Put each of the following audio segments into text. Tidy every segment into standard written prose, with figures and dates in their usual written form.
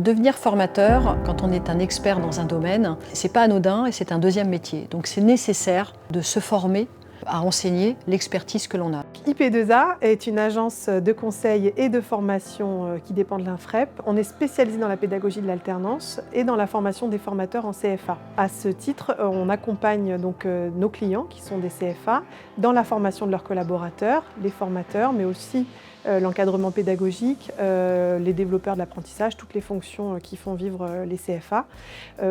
Devenir formateur, quand on est un expert dans un domaine, c'est pas anodin et c'est un deuxième métier. Donc c'est nécessaire de se former à enseigner l'expertise que l'on a. IP2A est une agence de conseil et de formation qui dépend de l'INFREP. On est spécialisé dans la pédagogie de l'alternance et dans la formation des formateurs en CFA. À ce titre, on accompagne donc nos clients qui sont des CFA dans la formation de leurs collaborateurs, les formateurs, mais aussi l'encadrement pédagogique, les développeurs de l'apprentissage, toutes les fonctions qui font vivre les CFA.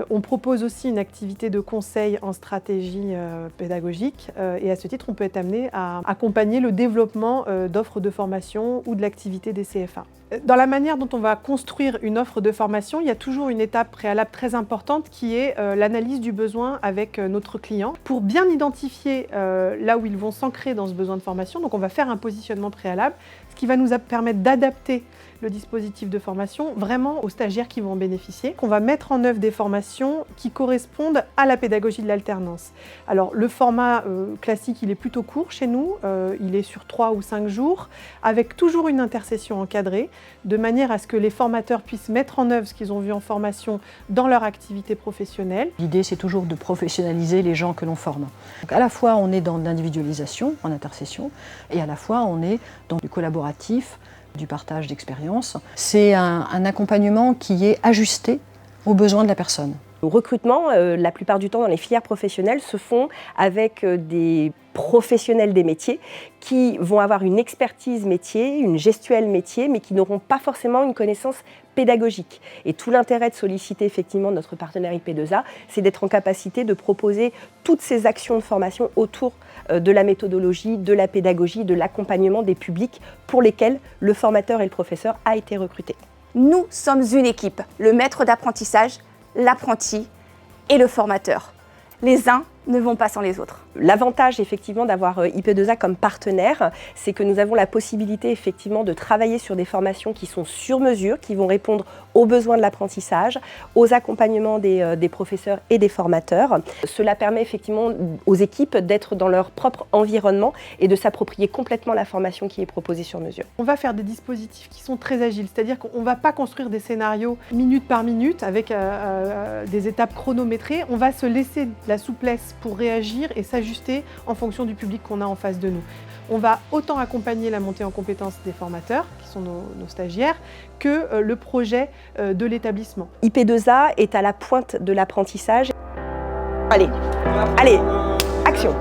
On propose aussi une activité de conseil en stratégie pédagogique et à ce titre, on peut être amené à accompagner le développement d'offres de formation ou de l'activité des CFA. Dans la manière dont on va construire une offre de formation, il y a toujours une étape préalable très importante qui est l'analyse du besoin avec notre client pour bien identifier là où ils vont s'ancrer dans ce besoin de formation. Donc on va faire un positionnement préalable, ce qui va nous permettre d'adapter le dispositif de formation vraiment aux stagiaires qui vont en bénéficier. On va mettre en œuvre des formations qui correspondent à la pédagogie de l'alternance. Alors le format classique, il est plutôt court chez nous, il est sur 3 ou 5 jours, avec toujours une intercession encadrée, de manière à ce que les formateurs puissent mettre en œuvre ce qu'ils ont vu en formation dans leur activité professionnelle. L'idée, c'est toujours de professionnaliser les gens que l'on forme. Donc, à la fois, on est dans l'individualisation, en intercession, et à la fois, on est dans du collaboratif, du partage d'expériences. C'est un accompagnement qui est ajusté aux besoins de la personne. Le recrutement, la plupart du temps dans les filières professionnelles, se font avec des professionnels des métiers qui vont avoir une expertise métier, une gestuelle métier, mais qui n'auront pas forcément une connaissance pédagogique. Et tout l'intérêt de solliciter effectivement notre partenaire IP2A, c'est d'être en capacité de proposer toutes ces actions de formation autour de la méthodologie, de la pédagogie, de l'accompagnement des publics pour lesquels le formateur et le professeur a été recruté. Nous sommes une équipe, le maître d'apprentissage, l'apprenti et le formateur. Les uns ne vont pas sans les autres. L'avantage effectivement d'avoir IP2A comme partenaire, c'est que nous avons la possibilité effectivement de travailler sur des formations qui sont sur mesure, qui vont répondre aux besoins de l'apprentissage, aux accompagnements des professeurs et des formateurs. Cela permet effectivement aux équipes d'être dans leur propre environnement et de s'approprier complètement la formation qui est proposée sur mesure. On va faire des dispositifs qui sont très agiles, c'est-à-dire qu'on ne va pas construire des scénarios minute par minute avec des étapes chronométrées. On va se laisser de la souplesse pour réagir et s'ajuster en fonction du public qu'on a en face de nous. On va autant accompagner la montée en compétences des formateurs, qui sont nos stagiaires, que le projet de l'établissement. IP2A est à la pointe de l'apprentissage. Allez, action!